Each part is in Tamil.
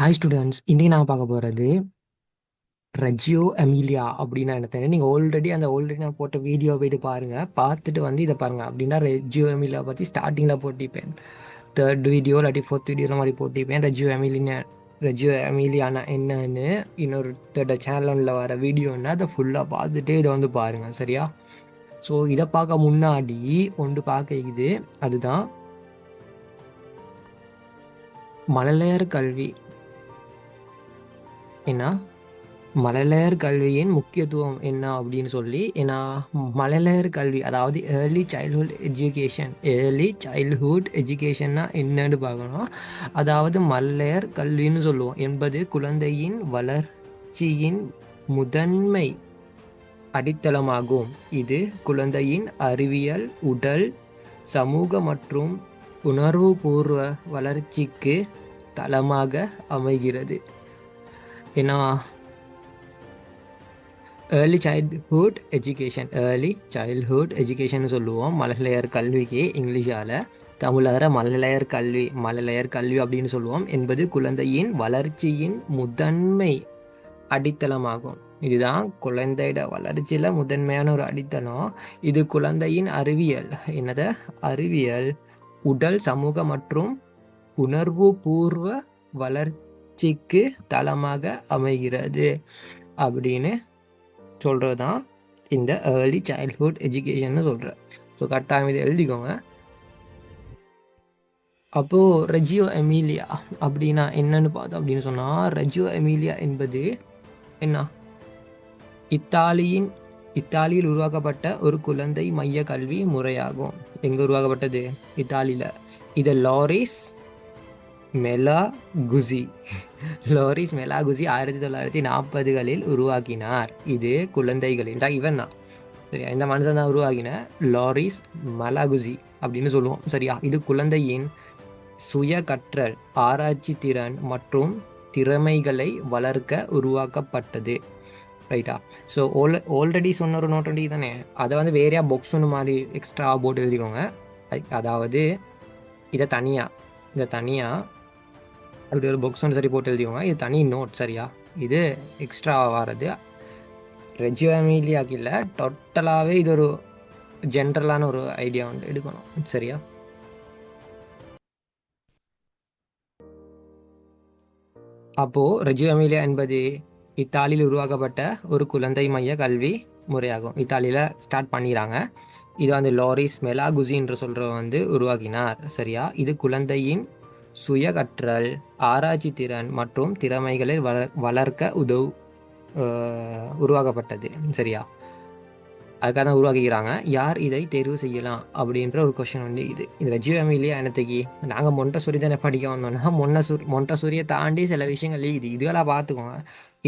ஹாய் ஸ்டூடெண்ட்ஸ், இன்றைக்கி நான் பார்க்க போகிறது ரெஜியோ எமிலியா அப்படின்னா என்ன தெரியும். நீங்கள் ஆல்ரெடி நான் போட்ட வீடியோ போயிட்டு பாருங்கள். பார்த்துட்டு வந்து இதை பாருங்கள். அப்படின்னா ரெஜியோ எமிலியா பற்றி ஸ்டார்டிங்கில் போட்டிருப்பேன். தேர்ட் வீடியோ இல்லாட்டி ஃபோர்த் வீடியோ மாதிரி போட்டிருப்பேன். ரெஜியோ எமிலியானா என்னன்னு இன்னொருத்தோட சேனலில் வர வீடியோன்னு அதை ஃபுல்லாக பார்த்துட்டு இதை வந்து பாருங்கள், சரியா? ஸோ இதை பார்க்க முன்னாடி ஒன்று பார்க்க இது அதுதான் மழலையர் கல்வி. என்ன மழலையர் கல்வியின் முக்கியத்துவம் என்ன அப்படின்னு சொல்லி, ஏன்னா மழலையர் கல்வி அதாவது ஏர்லி சைல்ட்ஹுட் எஜுகேஷன்னா என்னன்னு பார்க்கணும். அதாவது மழலையர் கல்வின்னு சொல்லுவோம் என்பது குழந்தையின் வளர்ச்சியின் முதன்மை அடித்தளமாகும். இது குழந்தையின் அறிவியல், உடல், சமூக மற்றும் உணர்வுபூர்வ வளர்ச்சிக்கு தளமாக அமைகிறது. ஏன்னா ஏர்லி சைல்ட்ஹுட் எஜுகேஷன் சொல்லுவோம் மழலையர் கல்விக்கு. இங்கிலீஷால் தமிழர மழலையர் கல்வி அப்படின்னு சொல்லுவோம் என்பது குழந்தையின் வளர்ச்சியின் முதன்மை அடித்தளமாகும். இதுதான் குழந்தையோட வளர்ச்சியில் முதன்மையான ஒரு அடித்தளம். இது குழந்தையின் அறிவியல், உடல், சமூக மற்றும் உணர்வு பூர்வ வளர்ச்சிக்கு தளமாக அமைகிறது அப்படின்னு சொல்கிறது தான் இந்த ஏர்லி சைல்ட்ஹுட் எஜுகேஷன் சொல்கிறேன். ஸோ கரெக்டாக இதை எழுதிக்கோங்க. அப்போது ரெஜியோ எமிலியா அப்படின்னா என்னன்னு பார்த்தோம் அப்படின்னு சொன்னால், ரெஜியோ எமிலியா என்பது என்ன, இத்தாலியில் உருவாக்கப்பட்ட ஒரு குழந்தை மைய கல்வி முறையாகும். எங்கே உருவாக்கப்பட்டது? இத்தாலியில். இதை லாரிஸ் மெலாகுசி 1940களில் உருவாக்கினார். இது குழந்தைகளின் இவன் தான், சரியா? இந்த மனுஷன் தான் உருவாக்கின லாரிஸ் மெலாகுசி அப்படின்னு சொல்லுவோம், சரியா? இது குழந்தையின் சுய கற்றல், ஆராய்ச்சி திறன் மற்றும் திறமைகளை வளர்க்க உருவாக்கப்பட்டது, ரைட்டா? ஸோ ஆல்ரெடி சொன்ன ஒரு நோட் தானே, அதை வந்து வேறையா பாக்ஸ் ஒன்று மாதிரி எக்ஸ்ட்ரா போட்டு எழுதிக்கோங்க. அதாவது இதை தனியாக அப்படி ஒரு பாக்ஸ் ஒன்று சரி போட்டு எழுதிக்கோங்க. இது தனி நோட், சரியா? இது எக்ஸ்ட்ரா வர்றது ரெஜியோ எமிலியாக்கு இல்லை, டோட்டலாகவே இது ஒரு ஜென்ரலான ஒரு ஐடியா வந்து எடுக்கணும், சரியா? அப்போது ரெஜியோ எமிலியா என்பது இத்தாலியில் உருவாக்கப்பட்ட ஒரு குழந்தை மைய கல்வி முறையாகும். இத்தாலியில் ஸ்டார்ட் பண்ணிடுறாங்க. இது வந்து லாரிஸ் மெலாகுசி என்று சொல்கிறவங்க வந்து உருவாக்கினார், சரியா? இது குழந்தையின் சுய கற்றல், ஆராய்ச்சி திறன் மற்றும் திறமைகளை வளர்க்க உருவாக்கப்பட்டது, சரியா? அதுக்காக தான் உருவாக்கிக்கிறாங்க. யார் இதை தேர்வு செய்யலாம் அப்படின்ற ஒரு கொஷின் வந்து இது ரெஜியோ எமிலியா என்னத்துக்கு நாங்கள் மொண்டசூரி தானே படிக்க வந்தோம்னா, மொண்டசூரியை தாண்டி சில விஷயங்கள் இதெல்லாம் பார்த்துக்கோங்க.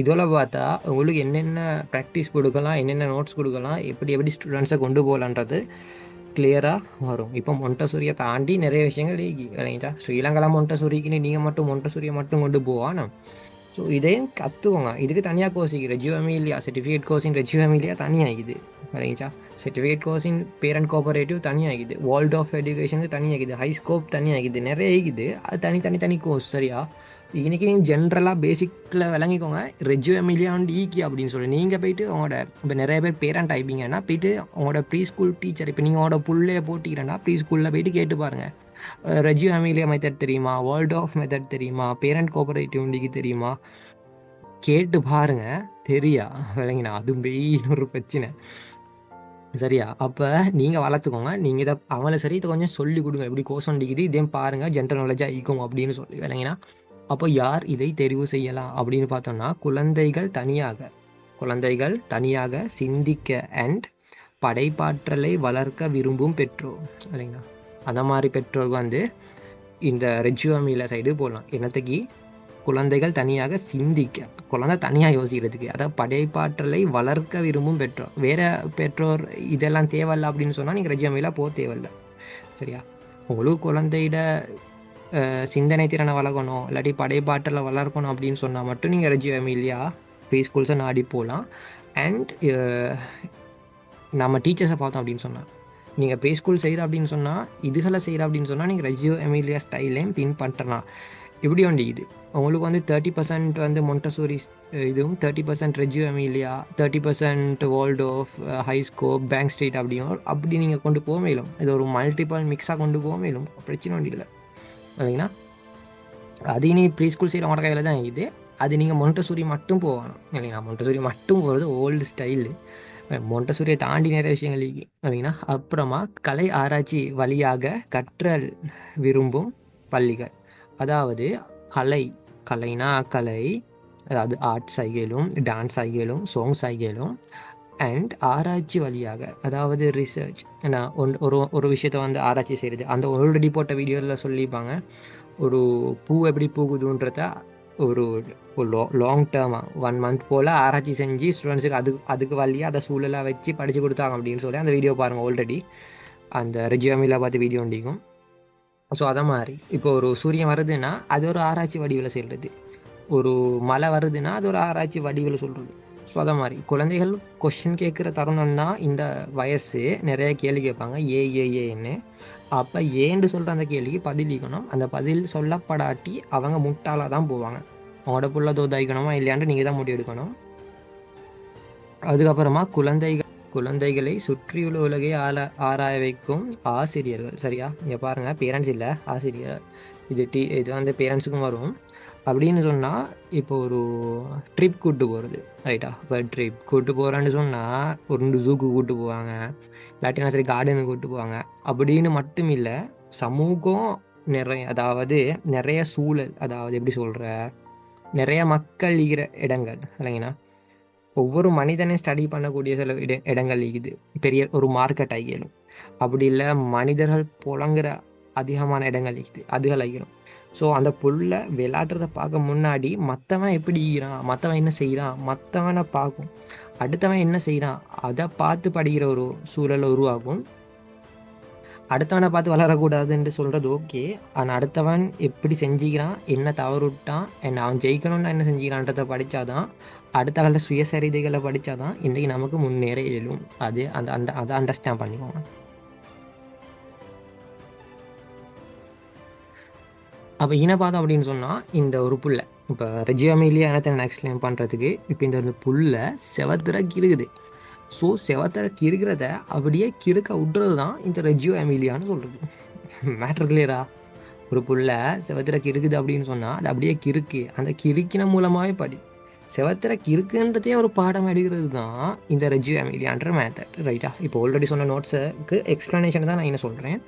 இதெல்லாம் பார்த்தா உங்களுக்கு என்னென்ன ப்ராக்டிஸ் கொடுக்கலாம், என்னென்ன நோட்ஸ் கொடுக்கலாம், எப்படி ஸ்டூடெண்ட்ஸை கொண்டு போகலான்றது கிளியராக வரும். இப்போ மொண்டசூரியை தாண்டி நிறைய விஷயங்கள் இல்லைங்களா? ஸ்ரீலங்காவில் மொண்டசூரிக்குன்னு நீங்கள் மட்டும் மொண்டசூரியை மட்டும் கொண்டு போவானா? ஸோ இதையும் கற்றுக்கோங்க. இதுக்கு தனியாக கோர்ஸ் ரெஜியோ எமிலியா சர்டிஃபிகேட் கோர்ஸின் ரெஜியோ எமிலியா தனியாக இது, சரிங்களா? சர்டிஃபிகேட் கோர்ஸின் பேரண்ட் கோஆபரேட்டிவ் தனியாகுது, வேர்ல்ட் ஆஃப் எஜுகேஷனுக்கு தனியாகுது, ஹை ஸ்கோப் தனியாகுது, நிறைய இருக்குது. அது தனி கோர்ஸ், சரியா? இன்றைக்கி நீங்கள் ஜென்ரலாக பேசிக்கில் விளங்கிக்கோங்க. ரெஜியோ எமிலியான்னு ஈக்கி அப்படின்னு சொல்லி நீங்கள் போயிட்டு உங்களோட இப்போ நிறைய பேர் பேரண்ட் ஆகிப்பீங்கன்னா போயிட்டு உங்களோட ப்ரீ ஸ்கூல் டீச்சர், இப்போ நீங்கள் உங்களோட புள்ளைய போட்டிக்கிறேன்னா ப்ரீ ஸ்கூலில் போயிட்டு கேட்டு பாருங்கள், ரெஜியோ எமிலியா மெத்தட் தெரியுமா, வேர்ல்ட் ஆஃப் மெத்தட் தெரியுமா, பேரண்ட் கோஆபரேட்டிவ் இன்றைக்கி தெரியுமா, கேட்டு பாருங்க, தெரியா விளங்கினா அது மெயின் ஒரு பிரச்சனை, சரியா? அப்போ நீங்கள் வளர்த்துக்கோங்க. நீங்கள் இதை அவங்கள சரி இதை கொஞ்சம் சொல்லி கொடுங்க, எப்படி கோர்ஸ் ஒண்டிக்குது இதையும் பாருங்கள், ஜென்ரல் நாலேஜாக ஈக்கும் அப்படின்னு சொல்லி விளங்கினா. அப்போ யார் இதை தெரிவு செய்யலாம் அப்படின்னு பார்த்தோம்னா, குழந்தைகள் தனியாக சிந்திக்க அண்ட் படைப்பாற்றலை வளர்க்க விரும்பும் பெற்றோர், இல்லைங்களா? அந்த மாதிரி பெற்றோர் வந்து இந்த ரெஜியோ எமிலியா சைடு போடலாம். என்னத்துக்கு? குழந்தைகள் தனியாக சிந்திக்க, குழந்தை தனியாக யோசிக்கிறதுக்கு, அதாவது படைப்பாற்றலை வளர்க்க விரும்பும் பெற்றோர். வேறு பெற்றோர் இதெல்லாம் தேவையில்லை அப்படின்னு சொன்னால் நீங்கள் ரெஜியோ எமிலியா போக தேவையில்லை, சரியா? உங்களுக்கு குழந்தையிட சிந்தனை திறனை வளர்க்கணும், இல்லாட்டி படைப்பாற்றலை வளர்க்கணும் அப்படின்னு சொன்னால் மட்டும் நீங்கள் ரெஜியோ எமிலியா ப்ரீ ஸ்கூல்ஸை நாடி போகலாம். அண்ட் நம்ம டீச்சர்ஸை பார்த்தோம் அப்படின்னு சொன்னால், நீங்கள் ப்ரீ ஸ்கூல் செய்கிற அப்படின்னு சொன்னால், இதுகளை செய்கிற அப்படின்னு சொன்னால் நீங்கள் ரெஜியோ எமிலியா ஸ்டைலையும் பின்பற்றலாம். இப்படி ஒன்று இது உங்களுக்கு வந்து 30% வந்து மொண்டசோரி இதுவும் 30% Reggio Emilia 30% world of HighScope Bank Street அப்படியும் அப்படி நீங்கள் கொண்டு போக மேலும் இது ஒரு மல்டிபிள் மிக்ஸாக கொண்டு போக மேலும் பிரச்சனை ஒன்று இல்லை இல்லைங்களா. அது இனி ப்ரீ ஸ்கூல் செய்கிறவங்களோட கையில் தான் இது. அது நீங்கள் மொண்டசூரி மட்டும் போகணும் இல்லைங்களா. மொண்டசூரி மட்டும் போகிறது ஓல்டு ஸ்டைலு. மொண்டசூரியை தாண்டி நிறைய விஷயங்கள் இருக்கு இல்லைங்களா. அப்புறமா கலை ஆராய்ச்சி வழியாக கற்றல் விரும்பும் பள்ளிகள், அதாவது கலை கலைனா கலை, அதாவது ஆர்ட்ஸ் ஆகியலும் டான்ஸ் ஆகியலும் சாங்ஸ் ஆகியலும் அண்ட் ஆராய்ச்சி வழியாக, அதாவது ரிசர்ச். நான் ஒரு ஒரு விஷயத்தை வந்து ஆராய்ச்சி செய்கிறது, அந்த ஆல்ரெடி போட்ட வீடியோவில் சொல்லியிருப்பாங்க ஒரு பூ எப்படி பூகுதுன்றத ஒரு லாங் டேர்மாக 1 மந்த் போல் ஆராய்ச்சி செஞ்சு ஸ்டூடெண்ட்ஸுக்கு அதுக்கு வழியாக அதை சூழலாக வச்சு படித்து கொடுத்தாங்க அப்படின்னு சொல்லி அந்த வீடியோ பாருங்கள். ஆல்ரெடி அந்த ரெஜியோமியில் பார்த்து வீடியோ உண்டிக்கும். ஸோ அதை மாதிரி இப்போ ஒரு சூரியன் வருதுன்னா அது ஒரு ஆராய்ச்சி வடிவில் செய்கிறது, ஒரு மழை வருதுன்னா அது ஒரு ஆராய்ச்சி வடிவில் சொல்கிறது. ஸோ அதை மாதிரி குழந்தைகள் கொஷின் கேட்குற தருணம் தான் இந்த வயசு. நிறைய கேள்வி கேட்பாங்க ஏன்னு. அப்போ ஏன்னு சொல்கிற அந்த கேள்விக்கு பதிலிக்கணும். அந்த பதில் சொல்லப்படாட்டி அவங்க முட்டாளாக தான் போவாங்க. அவங்களோட புள்ள தோதாய்க்கணுமா இல்லையாண்டு நீங்கள் தான் முடிவு எடுக்கணும். அதுக்கப்புறமா குழந்தைகளை சுற்றியுள்ள உலகை ஆராய வைக்கும் ஆசிரியர்கள். சரியா, இங்கே பாருங்கள், பேரண்ட்ஸ் இல்லை ஆசிரியர். இது வந்து பேரண்ட்ஸுக்கும் வரும். அப்படின்னு சொன்னால் இப்போ ஒரு ட்ரிப் கூப்பிட்டு போகிறது ரைட்டா. இப்போ ட்ரிப் கூப்பிட்டு போகிறேன்னு சொன்னால் ஒரு ஜூக்கு கூப்பிட்டு போவாங்க, இல்லாட்டினா சரி கார்டனுக்கு கூப்பிட்டு போவாங்க. அப்படின்னு மட்டும் இல்லை, சமூகம் நிறைய, அதாவது நிறைய சூழல், அதாவது எப்படி சொல்கிற, நிறைய மக்கள் இருக்கிற இடங்கள் இல்லைங்கண்ணா. ஒவ்வொரு மனிதனையும் ஸ்டடி பண்ணக்கூடிய சில இடங்கள் இருக்குது. பெரிய ஒரு மார்க்கெட் ஆகிடும், அப்படி இல்லை மனிதர்கள் புழங்குற அதிகமான இடங்கள் இருக்குது, அதுகள் ஆகிடும். ஸோ அந்த புல்லை விளையாடுறத பார்க்க முன்னாடி மற்றவன் எப்படி ஈகிறான், மற்றவன் என்ன செய்கிறான், மற்றவனை பார்க்கும், அடுத்தவன் என்ன செய்கிறான் அதை பார்த்து படிக்கிற ஒரு சூழலை உருவாகும். அடுத்தவனை பார்த்து வளரக்கூடாதுன்னு சொல்கிறது ஓகே, ஆனால் அடுத்தவன் எப்படி செஞ்சுக்கிறான், என்ன தவறுட்டான், அவன் ஜெயிக்கணும்னா என்ன செஞ்சுக்கிறான்றதை படித்தாதான், அடுத்த கால சுயசரிதைகளை படித்தாதான் இன்றைக்கி நமக்கு முன்னேற இயலும். அது அதை அண்டர்ஸ்டாண்ட் பண்ணிக்கோங்க. அப்போ இனப்பாதம் அப்படின்னு சொன்னால் இந்த ஒரு புல்லை, இப்போ ரெஜியோமிலியா என்னத்தை எக்ஸ்பிளைன் பண்ணுறதுக்கு, இப்போ இந்த புல்லை செவத்திர கிறுகுது. ஸோ செவத்திர கிறுக்கிறத அப்படியே கிறுக்க விட்றது தான் இந்த ரெஜியோ எமிலியான்னு சொல்கிறது. மேட்ரு கிளியரா? ஒரு புல்லை செவத்திர கிறுக்குது அப்படின்னு சொன்னால் அது அப்படியே கிறுக்கு, அந்த கிறுக்கின மூலமாகவே படி. செவத்திர கிறுக்குன்றதே ஒரு பாடம் எடுக்கிறது தான் இந்த ரெஜியோ எமிலியான்ற மேத்தட் ரைட்டா. இப்போ ஆல்ரெடி சொன்ன நோட்ஸுக்கு எக்ஸ்ப்ளனேஷன் தான் நான் என்ன சொல்கிறேன்.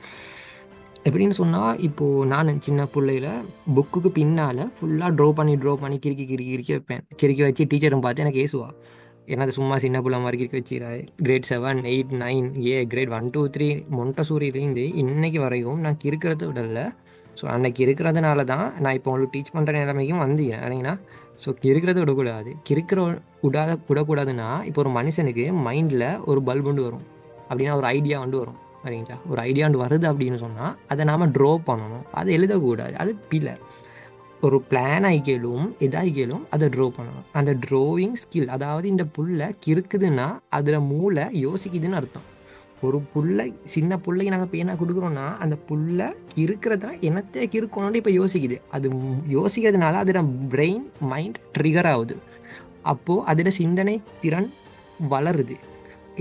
எப்படின்னு சொன்னால், இப்போது நான் சின்ன பிள்ளையில் புக்குக்கு பின்னால் ஃபுல்லாக ட்ரா பண்ணி கிறுக்கி வைப்பேன். கிறுக்கி வச்சு டீச்சரும் பார்த்து எனக்கு ஏசுவா, என்னது சும்மா சின்ன பிள்ளை மாதிரி கிறுக்கி வச்சுக்கிறாய். கிரேட் 7, 8, 9 கிரேட் 1, 2, 3 மொண்டசூரியிலேருந்து இன்னைக்கு வரைக்கும் நான் கிறுக்கிறத விடல. ஸோ அன்னைக்கு இருக்கிறதுனால தான் நான் இப்போ உங்களுக்கு டீச் பண்ணுற நிலைமைக்கும் வந்தேன் இல்லைங்களா. ஸோ கிறுக்கிறத விடக்கூடாது. விடக்கூடாதுன்னா, இப்போ ஒரு மனுஷனுக்கு மைண்டில் ஒரு பல்புண்டு வரும் அப்படின்னா, ஒரு ஐடியா வந்து வரும் சரிங்களா. ஒரு ஐடியாண்டு வருது அப்படின்னு சொன்னால் அதை நாம் ட்ரா பண்ணணும், அதை எழுதக்கூடாது, அது பிள்ளை. ஒரு பிளான் ஆகிக்கலும் எதாகிக்கலும் அதை ட்ரா பண்ணணும். அந்த ட்ராயிங் ஸ்கில், அதாவது இந்த புல்லை கிறுக்குதுன்னா அதில் மூளை யோசிக்குதுன்னு அர்த்தம். ஒரு புல்லை, சின்ன பிள்ளைக்கு நாங்கள் பேனா கொடுக்குறோன்னா அந்த புல்லை கிறுக்கிறதுனா என்னத்தை கிறுக்கணும்னு இப்போ யோசிக்குது. அது யோசிக்கிறதுனால அதோட பிரெயின் மைண்ட் ட்ரிகர் ஆகுது. அப்போது அதோட சிந்தனை திறன் வளருது.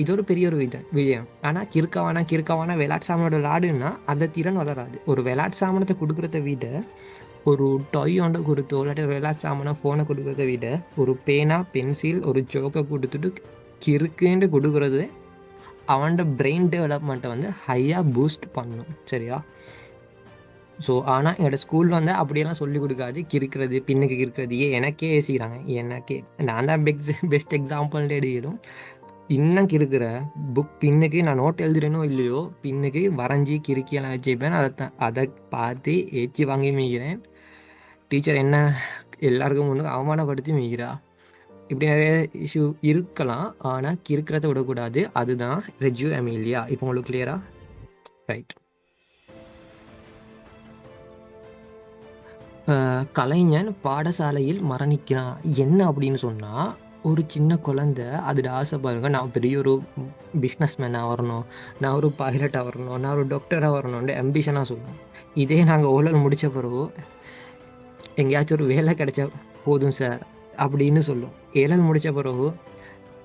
இது ஒரு பெரிய ஒரு விஜயம். ஆனால் கிறுக்கவானா விளையாட்டு சாமானோட விளாடுன்னா அந்த திறன் வளராது. ஒரு விளையாட்டு சாமானத்தை கொடுக்குறத விட, ஒரு டாய் ஒன்றை கொடுத்தோ இல்லாட்டி விளையாட்டு சாமானை ஃபோனை கொடுக்குறத விட, ஒரு பேனா பென்சில் ஒரு சோக்கை கொடுத்துட்டு கிறுக்குன்னு கொடுக்குறது அவனோட பிரெயின் டெவலப்மெண்ட்டை வந்து ஹையாக பூஸ்ட் பண்ணும் சரியா. ஸோ ஆனால் எங்களோட ஸ்கூல் வந்து அப்படியெல்லாம் சொல்லிக் கொடுக்காது. கிறுக்கிறது, பின்னுக்கு கிறுக்கிறது, எனக்கே ஏசிக்கிறாங்க. எனக்கே நான் தான் பெஸ்ட் எக்ஸாம்பிள் எடுக்கலும். இன்னும் கிறுக்கிற புக் பின்னுக்கு நான் நோட் எழுதுறேனோ இல்லையோ, பின்னுக்கு வரைஞ்சி கிறுக்கியெல்லாம் வச்சுப்பேன். அதை பார்த்து ஏச்சி வாங்கி மீகிறேன். டீச்சர் என்ன எல்லாருக்கும் முன்னுக்கு அவமானப்படுத்தி மீகிறா. இப்படி நிறைய இஷ்யூ இருக்கலாம், ஆனால் கிறுக்கிறத விடக்கூடாது. அதுதான் ரெஜியோ எமிலியா. இப்போ உங்களுக்கு கிளியரா? ரைட். கலைஞன் பாடசாலையில் மரணிக்கிறான் என்ன அப்படின்னு சொன்னால், ஒரு சின்ன குழந்தை அதோட ஆசை பாருங்க, நான் பெரிய ஒரு பிஸ்னஸ் மேனாக வரணும், நான் ஒரு பைலட்டாக வரணும், நான் ஒரு டாக்டராக வரணும்னு அம்பிஷனாக சொல்லுவோம். இதே நாங்கள் ஓலல் முடித்த பிறகு எங்கேயாச்சும் ஒரு வேலை கிடைச்சா போதும் சார் அப்படின்னு சொல்லும். ஏழல் முடித்த பிறகு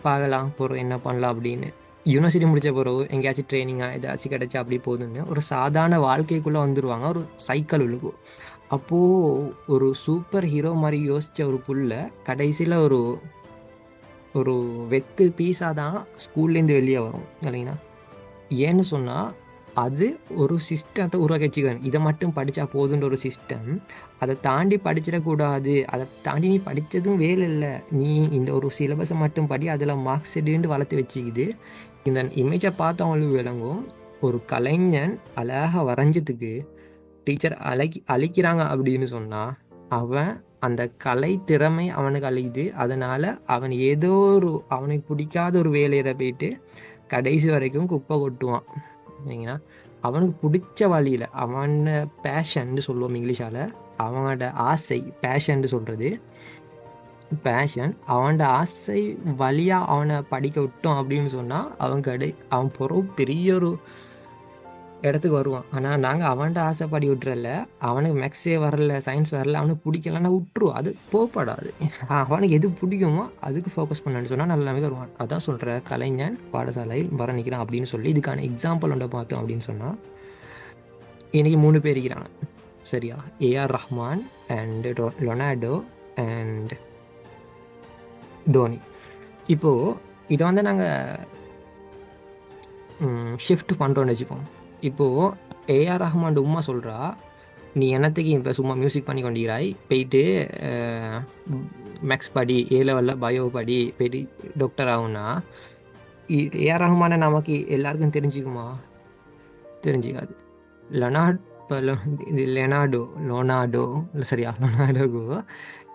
பார்க்கலாம் போகிறோம் என்ன பண்ணலாம் அப்படின்னு. யூனிவர்சிட்டி முடித்த பிறகு எங்கேயாச்சும் ட்ரைனிங்காக ஏதாச்சும் கிடைச்சா அப்படி போதுன்னு ஒரு சாதாரண வாழ்க்கைக்குள்ளே வந்துடுவாங்க. ஒரு சைக்கிள் விழுகும். அப்போது ஒரு சூப்பர் ஹீரோ மாதிரி யோசித்த ஒரு புள்ள கடைசியில் ஒரு ஒரு வெத்து பீஸாக தான் ஸ்கூல்லேருந்து வெளியே வரும் இல்லைங்களா. ஏன்னு சொன்னால் அது ஒரு சிஸ்டத்தை உருவாக்கி வச்சுக்கணும். இதை மட்டும் படித்தா போதுன்ற ஒரு சிஸ்டம். அதை தாண்டி படிச்சிடக்கூடாது. அதை தாண்டி நீ படித்ததும் வேலை இல்லை, நீ இந்த ஒரு சிலபஸை மட்டும் படி, அதில் மார்க்ஸ் எடுன்னு வளர்த்து வச்சுக்குது. இந்த இமேஜை பார்த்தவங்களுக்கு விளங்கும். ஒரு கலைஞன் அழகாக வரைஞ்சதுக்கு டீச்சர் அழிக்கிறாங்க அப்படின்னு சொன்னால் அவன் அந்த கலை திறமை அவனுக்கு அழியுது. அதனால் அவன் ஏதோ ஒரு அவனுக்கு பிடிக்காத ஒரு வேலையில் போயிட்டு கடைசி வரைக்கும் குப்பை கொட்டுவான் சரிங்களா. அவனுக்கு பிடிச்ச வழியில் அவன பேஷன்னு சொல்லுவோம் இங்கிலீஷால். அவனோட ஆசை பேஷன்னு சொல்கிறது. பேஷன் அவனோட ஆசை வழியாக அவனை படிக்க விட்டோம் அப்படின்னு சொன்னால் அவன் பெரிய ஒரு இடத்துக்கு வருவான். ஆனால் நாங்கள் அவன்கிட்ட ஆசைப்படி விட்டுறல. அவனுக்கு மேக்ஸே வரல, சயின்ஸ் வரல, அவனுக்கு பிடிக்கலன்னா விட்டுருவோம். அது போகப்படாது. அவனுக்கு எது பிடிக்குமோ அதுக்கு ஃபோக்கஸ் பண்ணான்னு சொன்னால் நல்ல நிலைமைக்கு வருவான். அதான் சொல்கிற கலைஞன் பாடசாலையில் வர நிற்கிறான் அப்படின்னு சொல்லி இதுக்கான எக்ஸாம்பிள் ஒன்றை பார்த்தோம் அப்படின்னு சொன்னால் இன்றைக்கி 3 பேர் இருக்கிறாங்க சரியா. A R Rahman and Ronaldo and Dhoni. இப்போது இதை வந்து நாங்கள் ஷிஃப்ட் பண்ணுறோன்னு வச்சுப்போம். இப்போது ஏஆர் ரஹ்மான் உம்மா சொல்கிறா, நீ என்னத்துக்கு இப்போ சும்மா மியூசிக் பண்ணி கொண்டிருக்கிறாய், போயிட்டு மேக்ஸ் படி, ஏ லெவலில் பயோ படி, போயிட்டு டாக்டர் ஆகும்னா ஏஆர் ரஹ்மானை நமக்கு எல்லாருக்கும் தெரிஞ்சுக்குமா? தெரிஞ்சுக்காது. லொனார்டோ சரியா, லொனார்டோக்கு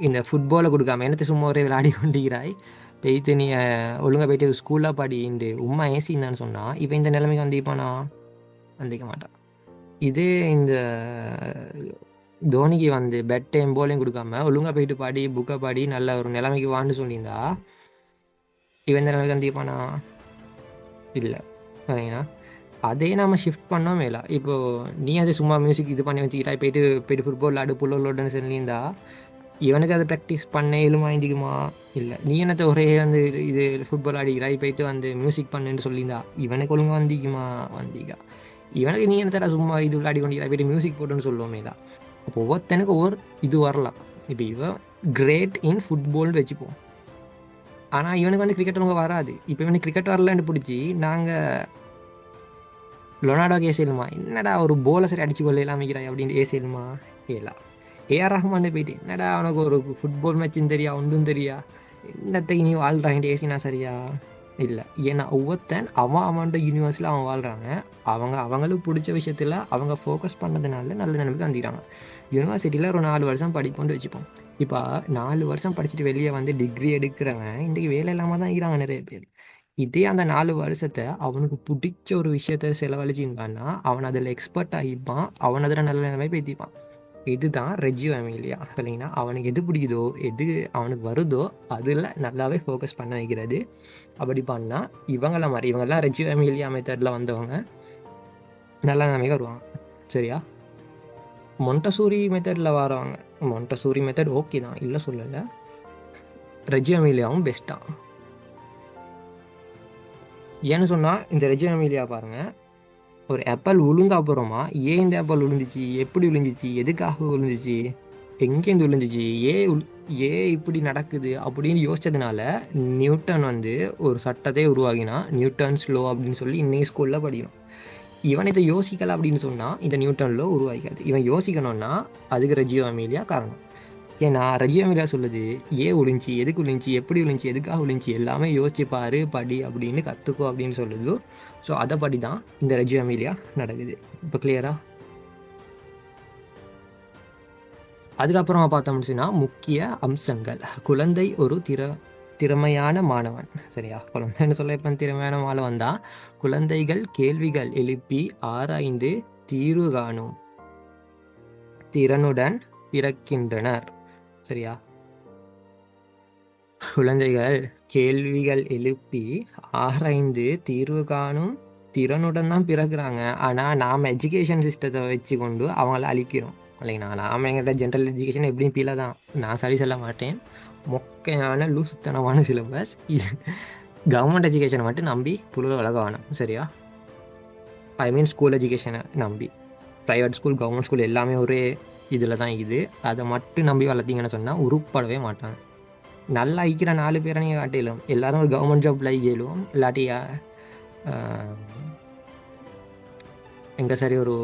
இந்த ஃபுட்பாலை கொடுக்காம என்னத்தை சும்மா ஒரே விளையாடி கொண்டிருக்கிறாய், போயிட்டு நீ ஒழுங்காக போயிட்டு ஸ்கூலில் படின்ட்டு உம்மா ஏசின்னு சொன்னால் இப்போ இந்த நிலைமைக்கு வந்திருப்பானா? வந்திக்க மாட்டான். இதே இந்த தோனிக்கு வந்து பெட் டைம் போலையும் கொடுக்காம ஒழுங்காக போயிட்டு பாடி புக்கை பாடி நல்ல ஒரு நிலைமைக்கு வான்னு சொல்லியிருந்தா இவன் இந்த நிலைமைக்கு வந்திருப்பானா? இல்லை சரிங்களா. அதே நம்ம ஷிஃப்ட் பண்ணோம் மேலே. இப்போது நீ அது சும்மா மியூசிக் இது பண்ணி வச்சுக்கிட்டா போயிட்டு ஃபுட்பால் விளாடு புல்லோன்னு சொல்லியிருந்தா இவனுக்கு அதை ப்ராக்டிஸ் பண்ண வாங்கிக்குமா? இல்லை. நீ என்னத்தை ஒரே வந்து இது ஃபுட்பால் ஆடிக்கிறாய் போயிட்டு வந்து மியூசிக் பண்ணுன்னு சொல்லியிருந்தா இவனுக்கு ஒழுங்காக வந்திக்குமா? வந்திக்கா. இவனுக்கு நீ என்ன சும்மா இது விளையாடி கொண்டிருக்கிறா போயிட்டு மியூசிக் போட்டுன்னு சொல்லுவோமே தான். அப்போ ஒவ்வொருத்தனுக்கு ஒவ்வொரு இது வரலாம். இப்போ இவன் கிரேட் இன் ஃபுட்பால்னு வச்சுப்போம். ஆனால் இவனுக்கு வந்து கிரிக்கெட் ஒழுங்காக வராது. இப்போ இவனுக்கு கிரிக்கெட் வரலன்னு பிடிச்சி நாங்கள் லொனார்டோ ஏசேலுமா என்னடா ஒரு போலை சரி அடிச்சு கொள்ள இல்லாமிக்கிறாய் அப்படின்ட்டு ஏசேலுமா? ஏலா. ஏஆர் ரஹ்மான் போயிட்டு என்னடா அவனுக்கு ஒரு ஃபுட்பால் மேட்சும் தெரியா ஒன்றும் தெரியா, என்னத்தை நீ வாழ்றான்ட்டு ஏசினா சரியா? இல்லை. ஏன்னா ஒவ்வொருத்தன் அவன்கிட்ட யூனிவர்ஸில் அவன் வாழ்கிறாங்க. அவங்களுக்கு பிடிச்ச விஷயத்தில் அவங்க ஃபோக்கஸ் பண்ணதுனால நல்ல நிலைமைக்கு வந்துக்கிறாங்க. யூனிவர்சிட்டியில் ஒரு 4 வருஷம் படிப்போன்னு வச்சுப்போம். இப்போ 4 வருஷம் படிச்சுட்டு வெளியே வந்து டிகிரி எடுக்கிறவன் இன்றைக்கி வேலை இல்லாமல் தான் இருக்கிறாங்க நிறைய பேர். இதே அந்த 4 வருஷத்தை அவனுக்கு பிடிச்ச ஒரு விஷயத்த செலவழிச்சிருந்தான்னா அவன் அதில் எக்ஸ்பர்ட் ஆகிப்பான். அவன் அதில் நல்ல நிலைமை பேத்திப்பான். இதுதான் ரெஜியோ எமிலியா இல்லைங்கன்னா. அவனுக்கு எது பிடிக்குதோ எது அவனுக்கு வருதோ அதில் நல்லாவே ஃபோக்கஸ் பண்ண வைக்கிறது. அப்படி பண்ணால் இவங்கெல்லாம் ரெஜியோ எமிலியா மெத்தடில் வந்தவங்க நல்ல நிலைமைக்கு வருவாங்க சரியா. மொண்டசூரி மெத்தடில் வரவங்க, மொண்டசூரி மெத்தட் ஓகே தான், இல்லை சொல்லலை. ரெஜியோ எமிலியாவும் பெஸ்ட் தான். ஏன்னு சொன்னால் இந்த ரெஜியோ எமிலியா பாருங்கள், ஒரு ஆப்பிள் விழுந்தா அப்புறமா ஏன் இந்த ஆப்பிள் விழுந்துச்சு, எப்படி விழுந்துச்சு, எதுக்காக விழுந்துச்சு, எங்கேருந்து விழுந்துச்சு, ஏன் இப்படி நடக்குது அப்படின்னு யோசிச்சதுனால நியூட்டன் வந்து ஒரு சட்டத்தை உருவாகினா, நியூட்டன்ஸ் லோ அப்படின்னு சொல்லி இன்னைக்கு ஸ்கூலில் படிக்கணும். இவன் இதை யோசிக்கலை அப்படின்னு சொன்னால் இந்த நியூட்டன் லோ உருவாக்காது. இவன் யோசிக்கணும்னா அதுக்கு ரெஜியோ எமிலியா காரணம். ஏன்னா ரெஜியோ எமிலியா சொல்லுது ஏன் விழுந்துச்சு, எதுக்கு விழுந்துச்சு, எப்படி விழுந்துச்சு, எதுக்காக விழுந்துச்சு எல்லாமே யோசிச்சு பாரு, படி அப்படின்னு கற்றுக்கோ அப்படின்னு சொல்லுது. ஸோ அதை படி தான் இந்த ரெஜியோ எமிலியா நடக்குது. இப்போ கிளியரா? அதுக்கப்புறமா பார்த்தோம்னா முக்கிய அம்சங்கள். குழந்தை ஒரு திறமையான மாணவன் சரியா. குழந்தைன்னு சொல்ல இப்போ திறமையான மாணவன் தான். குழந்தைகள் கேள்விகள் எழுப்பி ஆராய்ந்து தீர்வு காணும் திறனுடன் பிறக்கின்றனர் சரியா. குழந்தைகள் கேள்விகள் எழுப்பி ஆராய்ந்து தீர்வு காணும் திறனுடன் தான் பிறக்கிறாங்க. ஆனால் நாம் எஜுகேஷன் சிஸ்டத்தை வச்சு கொண்டு அவங்கள அழிக்கிறோம். இல்லைங்கண்ணா. நான் எங்கிட்ட ஜென்ரல் எஜுகேஷன் எப்படியும் பீல தான். நான் சரி சொல்ல மாட்டேன். மொக்கையான லூசுத்தனமான சிலபஸ் இது. கவர்மெண்ட் எஜுகேஷனை மட்டும் நம்பி புழுவை வளர்க்க வேணாம், சரியா? ஐ மீன் ஸ்கூல் எஜுகேஷனை நம்பி. ப்ரைவேட் ஸ்கூல், கவர்மெண்ட் ஸ்கூல் எல்லாமே ஒரே இதில் தான் இது. அதை மட்டும் நம்பி வளர்த்தீங்கன்னு சொன்னால் உருப்படவே மாட்டாங்க. நல்லா ஐக்கிற 4 பேரை நீங்கள் காட்டிலும் எல்லாரும் ஒரு கவர்மெண்ட் ஜாப்ல ஐக்கியலும் இல்லாட்டி எங்கே சரி ஒரு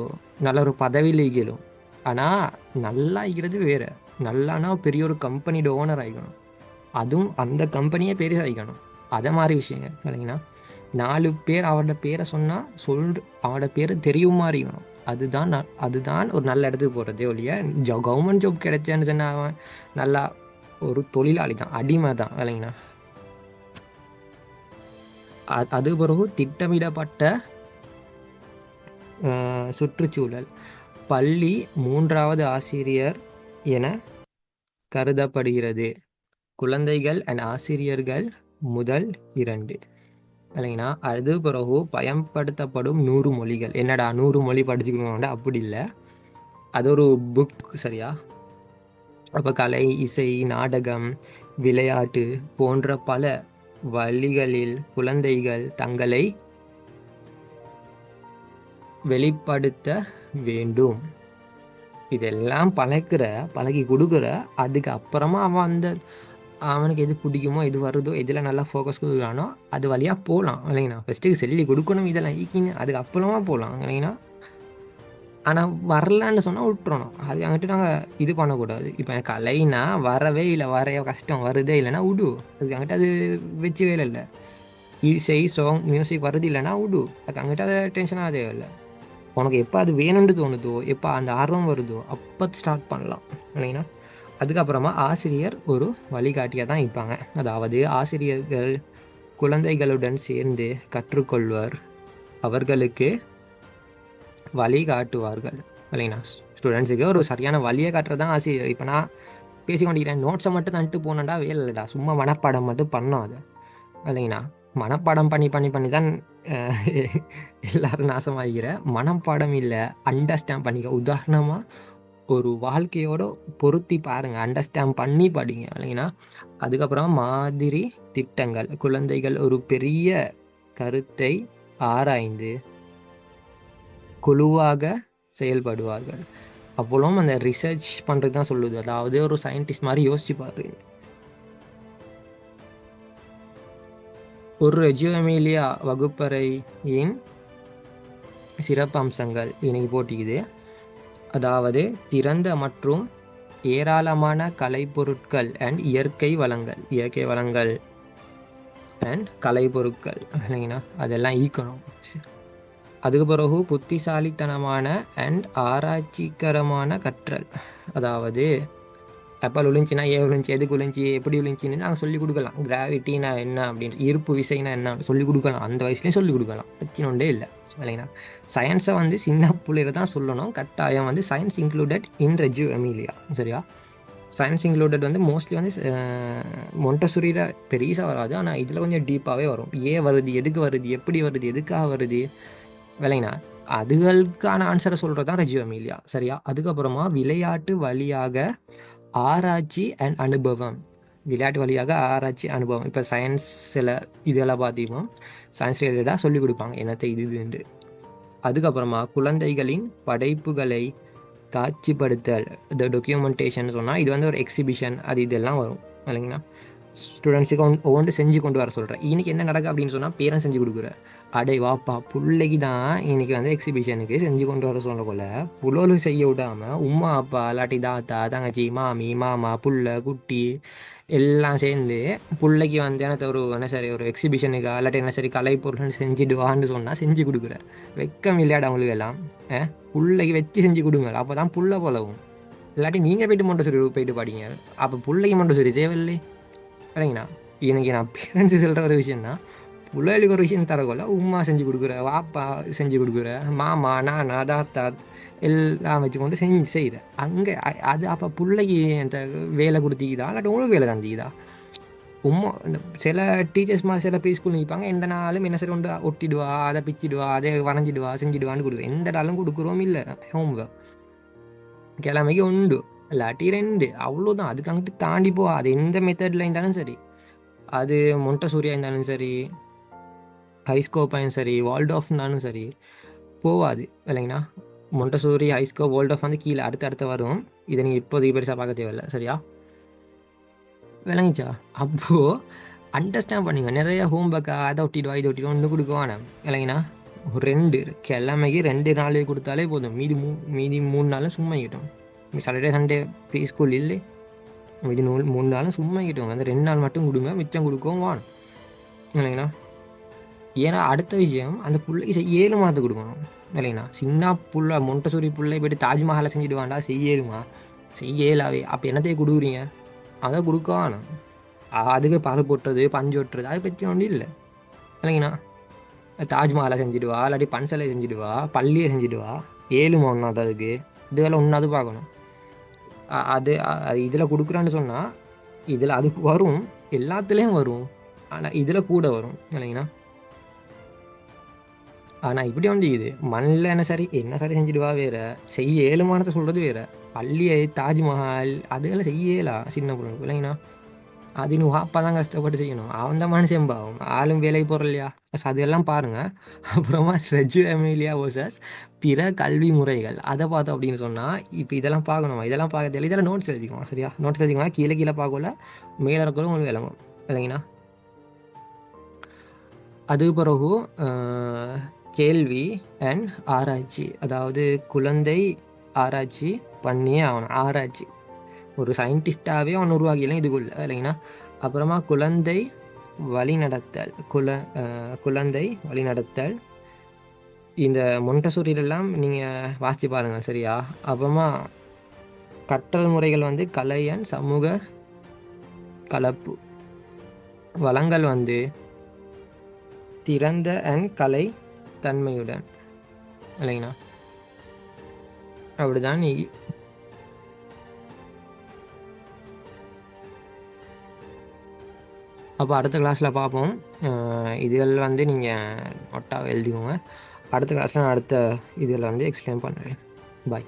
நல்ல ஒரு பதவியில் ஐக்கியலும். ஆனால் நல்லா ஐக்கிறது வேறு. நல்லானா பெரிய ஒரு கம்பெனியோட ஓனர் ஆகிக்கணும், அதுவும் அந்த கம்பெனியே பெரிய ஆகிக்கணும். அதை மாதிரி விஷயங்க இல்லைங்கன்னா 4 பேர் அவரோட பேரை சொன்னால் அவரோட பேர் தெரியுமா இருக்கணும். அதுதான் ஒரு நல்ல இடத்துக்கு போகிறதே ஒழிய கவர்மெண்ட் ஜாப் கிடைச்சேன்னு சொன்னால் அவன் நல்லா ஒரு தொழிலாளி தான், அடிமை தான் இல்லைங்கண்ணா. அது பிறகு திட்டமிடப்பட்ட சுற்றுச்சூழல். பள்ளி 3வது ஆசிரியர் என கருதப்படுகிறது. குழந்தைகள் அண்ட் ஆசிரியர்கள் முதல் 2 இல்லைங்கண்ணா. அது பிறகு பயன்படுத்தப்படும் 100 மொழிகள். என்னடா 100 மொழி படிச்சுக்கணும்டா? அப்படி இல்லை, அது ஒரு புக், சரியா? அப்போ கலை, இசை, நாடகம், விளையாட்டு போன்ற பல வழிகளில் குழந்தைகள் தங்களை வெளிப்படுத்த வேண்டும். இதெல்லாம் பழகி கொடுக்குற, அதுக்கு அப்புறமா அவனுக்கு எது பிடிக்குமோ, எது வருதோ, எதில் நல்லா ஃபோக்கஸ் கொடுக்குறானோ அது வழியாக போகலாம் இல்லைங்கண்ணா. ஃபஸ்ட்டுக்கு சொல்லி கொடுக்கணும் இதெல்லாம் ஈக்கின்னு, அதுக்கு அப்புறமா போகலாம் இல்லைங்கண்ணா. ஆனால் வரலான்னு சொன்னால் விட்டுறணும். அது அங்கிட்டு நாங்கள் இது பண்ணக்கூடாது. இப்போ எனக்கு கலைனா வரவே இல்லை, வரைய கஷ்டம், வருதே இல்லைன்னா விடு. அதுக்கு அங்கிட்ட அது வச்சு வேலை இல்லை. இசை, சாங், மியூசிக் வருது இல்லைன்னா விடு. அதுக்கு அங்கிட்ட அதை டென்ஷனாக அதே இல்லை. உனக்கு எப்போ அது வேணும்னு தோணுதோ, எப்போ அந்த ஆர்வம் வருதோ அப்போ ஸ்டார்ட் பண்ணலாம் இல்லைங்கன்னா. அதுக்கப்புறமா ஆசிரியர் ஒரு வழிகாட்டியாக தான் இருப்பாங்க. அதாவது ஆசிரியர்கள் குழந்தைகளுடன் சேர்ந்து கற்றுக்கொள்வர், அவர்களுக்கு வழிகாட்டுவார்கள் இல்லைங்கண்ணா. ஸ்டூடெண்ட்ஸுக்கு ஒரு சரியான வழியை காட்டுறது தான் ஆசிரியர். இப்போ நான் பேசிக்கொண்டிருக்கிறேன், நோட்ஸை மட்டும் தந்துட்டு போனேன்டா வேலை இல்லைடா, சும்மா மனப்பாடம் மட்டும் பண்ணோம் அதை இல்லைங்கண்ணா. மனப்பாடம் பண்ணி தான் எல்லாரும் நாசமாகிற. மனப்பாடம் இல்லை, அண்டர்ஸ்டாண்ட் பண்ணிக்க. உதாரணமாக ஒரு வாழ்க்கையோட பொருத்தி பாருங்க, அண்டர்ஸ்டாண்ட் பண்ணி படிங்க இல்லைங்கன்னா. அதுக்கப்புறம் மாதிரி திட்டங்கள். குழந்தைகள் ஒரு பெரிய கருத்தை ஆராய்ந்து குழுவாக செயல்படுவார்கள். அவ்வளோ அந்த ரிசர்ச் பண்ணுறது தான் சொல்லுது. அதாவது ஒரு சயின்டிஸ்ட் மாதிரி யோசிச்சு பாரு. ஒரு ரெஜியோ எமிலியா வகுப்பறையின் சிறப்பம்சங்கள் இன்னைக்கு போட்டிக்குது. அதாவது திறந்த மற்றும் ஏராளமான கலைப்பொருட்கள் அண்ட் இயற்கை வளங்கள் அண்ட் கலைப்பொருட்கள் இல்லைங்கண்ணா, அதெல்லாம் ஈக்கணும். அதுக்கு பிறகு புத்திசாலித்தனமான அண்ட் ஆராய்ச்சிகரமான கற்றல். அதாவது அப்பல் விழுந்துச்சுன்னா ஏன் விழுந்துச்சு, எதுக்கு விழுந்துச்சு, எப்படி விழுந்துச்சின்னு நாங்கள் சொல்லிக் கொடுக்கலாம். கிராவிட்டினா என்ன அப்படின்னு, ஈர்ப்பு விசைனா என்ன சொல்லிக் கொடுக்கலாம். அந்த வயசுலேயும் சொல்லிக் கொடுக்கலாம், பிரச்சனை ஒன்றே இல்லை இல்லைங்களா. சயின்ஸை சின்ன பிள்ளையில தான் சொல்லணும் கட்டாயம். சயின்ஸ் இன்க்ளூடட் இன் ரெஜியோ எமிலியா, சரியா? சயின்ஸ் இன்க்ளூடட் மோஸ்ட்லி மொண்டசூரியில் பெருசாக வராது, ஆனால் இதில் கொஞ்சம் டீப்பாகவே வரும். ஏன் வருது, எதுக்கு வருது, எப்படி வருது, எதுக்காக வருது விலைங்கண்ணா. அதுகளுக்கான ஆன்சரை சொல்கிறது தான் ரெஜியோ எமிலியா, சரியா? அதுக்கப்புறமா விளையாட்டு வழியாக ஆராய்ச்சி அண்ட் அனுபவம். விளையாட்டு வழியாக ஆராய்ச்சி அனுபவம். இப்போ சயின்ஸில் இதெல்லாம் பார்த்தீங்கன்னா சயின்ஸ் ரிலேட்டடாக சொல்லிக் கொடுப்பாங்க என்னத்தை இதுண்டு. அதுக்கப்புறமா குழந்தைகளின் படைப்புகளை காட்சிப்படுத்தல், இந்த டாக்குமெண்டேஷன் சொன்னால் இது ஒரு எக்ஸிபிஷன், அது இதெல்லாம் வரும் இல்லைங்கண்ணா. ஸ்டூடெண்ட்ஸுக்கு ஒவ்வொன்று செஞ்சு கொண்டு வர சொல்கிறேன். இன்னைக்கு என்ன நடக்கு அப்படின்னு சொன்னால் பேரன் செஞ்சு கொடுக்குற. அடே வாப்பா, பிள்ளைக்கு தான் இன்னைக்கு எக்ஸிபிஷனுக்கு செஞ்சு கொண்டு வர சொல்கிற போல புலோலு செய்ய விடாமல் உம்மா அப்பா இல்லாட்டி தாத்தா தங்கச்சி மாமி மாமா புள்ள குட்டி எல்லாம் சேர்ந்து பிள்ளைக்கு எனக்கு ஒரு எக்ஸிபிஷனுக்கு இல்லாட்டி சரி கலைப்பொருள்னு செஞ்சுடுவான்னு சொன்னால் செஞ்சு கொடுக்குற. வெக்கம் விளையாட அவங்களுக்கு எல்லாம் பிள்ளைக்கு வச்சு செஞ்சு கொடுங்க, அப்போ தான் புள்ள போலவும். இல்லாட்டி நீங்கள் போயிட்டு மொண்டசூரி போயிட்டு பாடிங்க, அப்போ பிள்ளைக்கு மொண்டசூரி தேவையில்லை இல்லைங்கண்ணா. இன்னைக்கு நான் பேரண்ட்ஸு சொல்கிற ஒரு விஷயந்தான், பிள்ளைகளுக்கு ஒரு விஷயம் தரக்குள்ள உம்மா செஞ்சு கொடுக்குற, வாப்பா செஞ்சு கொடுக்குற, மாமா நானா தாத்தா எல்லாம் வச்சுக்கொண்டு செய்கிற. அங்கே அது அப்போ பிள்ளைக்கு அந்த வேலை கொடுத்திக்குதா இல்லாட்டி உங்களுக்கு வேலை தந்திக்குதா? இந்த சில டீச்சர்ஸ் மாதிரி சில ப்ரீ ஸ்கூல் நிற்பாங்க, எந்த நாளும் என்ன சரி கொண்டு ஒட்டிடுவா, அதை பிச்சிடுவா, அதை வரைஞ்சிடுவா, செஞ்சிடுவான்னு கொடுக்குறேன். எந்த நாளும் கொடுக்குறோம் இல்லை ஹோம்ஒர்க். கிழமைக்கு உண்டு இல்லாட்டி 2 அவ்வளோதான். அதுக்கு அங்கிட்டு தாண்டி போவா. அது எந்த மெத்தடில் இருந்தாலும் சரி, அது மொண்டசூரியா இருந்தாலும் சரி, ஹைஸ்கோப்பாயும் சரி, வால்டாஃப்னாலும் சரி போவாது இல்லைங்கண்ணா. மொண்டசூரி, ஹைஸ்கோ, வால்டாஃப் வந்து கீழே அடுத்த வரும். இதை நீங்கள் இப்போதைக்கு பெருசாக பார்க்க தேவையில்லை, சரியா? விளங்கிச்சா? அப்போது அண்டர்ஸ்டாண்ட் பண்ணுங்க. நிறைய ஹோம் ஒர்க்கா அதை ஒட்டிடுவா இதை ஒட்டிடுவா ஒன்று கொடுக்குவானே இல்லைங்கண்ணா. ஒரு 2 கிழமைக்கு 2 நாள் கொடுத்தாலே போதும். மீதி 3 நாளும் சும்மா கிட்டும். சாட்டர்டே சண்டே ப்ரீ ஸ்கூல் இல்லை, மீதி 3 நாளும் சும்மா கிட்டும். அந்த 2 நாள் மட்டும் கொடுங்க, மிச்சம் கொடுக்கவும் வாணும் இல்லைங்கண்ணா. ஏன்னா அடுத்த விஷயம், அந்த பிள்ளைக்கு செய்ய ஏழுமானத்தை கொடுக்கணும் இல்லைங்கண்ணா. சின்ன புள்ள மொண்டசூரி பிள்ளை போய்ட்டு தாஜ்மஹாலை செஞ்சுடுவாண்டா, செய்ய ஏழுமா? செய்ய இயலாவே. அப்போ என்னத்தையும் கொடுக்குறீங்க? அதை கொடுக்க வேணும். அதுக்கு பால் போட்டுறது, பஞ்சு ஓட்டுறது, அதை பற்றி ஒன்றும் இல்லை இல்லைங்கண்ணா. தாஜ்மஹாலை செஞ்சுடுவா, இல்லாட்டி பன்சலை செஞ்சுடுவா, பள்ளியை செஞ்சுடுவா. ஏழுமா ஒன்றாவது அதுக்கு? இதெல்லாம் ஒன்றாவது பார்க்கணும். அது இதில் கொடுக்குறான்னு சொன்னால் இதில் அதுக்கு வரும், எல்லாத்துலேயும் வரும். ஆனால் இதில் கூட வரும் இல்லைங்கண்ணா. ஆனால் இப்படி ஒன்று இது மண்ணில் என்ன சரி செஞ்சுடுவா வேற, செய்ய ஏழுமானத்தை சொல்கிறது வேற. பள்ளியை, தாஜ்மஹால் அதுகளை செய்யலாம் சின்ன பிள்ளைங்க இல்லைங்கண்ணா. அது நீ அப்பா தான் கஷ்டப்பட்டு செய்யணும். அவன் தான் மனுஷன் பாவம், ஆளும் வேலைக்கு போகிற இல்லையா. அதெல்லாம் பாருங்கள். அப்புறமா ரெஜு எமிலியா வர்சஸ் பிற கல்வி முறைகள், அதை பார்த்தோம் அப்படின்னு சொன்னால் இப்போ இதெல்லாம் பார்க்கணுமா? இதெல்லாம் பார்க்க தெரியல. இதெல்லாம் நோட்ஸ் எழுதிக்குவோம், சரியா? நோட்ஸ் எழுதிக்குவோம். கீழே பார்க்கல, மேலே இருக்கிறவங்க உங்களுக்கு விளங்கும் இல்லைங்கண்ணா. அது பிறகு கேள்வி அண்ட் ஆராய்ச்சி, அதாவது குழந்தை ஆராய்ச்சி பண்ணியே ஆகணும். ஆராய்ச்சி ஒரு சயின்டிஸ்டாகவே அவன் உருவாக்கிடலாம் இதுக்குள்ள இல்லைங்கண்ணா. அப்புறமா குழந்தை வழிநடத்தல், குழந்தை வழிநடத்தல். இந்த மொண்டசூரியிலெல்லாம் நீங்கள் வாசித்து பாருங்கள், சரியா? அப்புறமா கற்றல் முறைகள் வந்து கலையன் சமூக கலப்பு. வளங்கள் வந்து திறந்த அண்ட் கலை தன்மையுடன் இல்லைங்கண்ணா. அப்படிதான் நீ அப்போ அடுத்த கிளாஸில் பார்ப்போம். இதுகள் வந்து நீங்கள் நோட்டாக எழுதிக்கோங்க. அடுத்த கிளாஸில் நான் அடுத்த இதில் வந்து எக்ஸ்பிளைன் பண்ணுறேன். பாய்.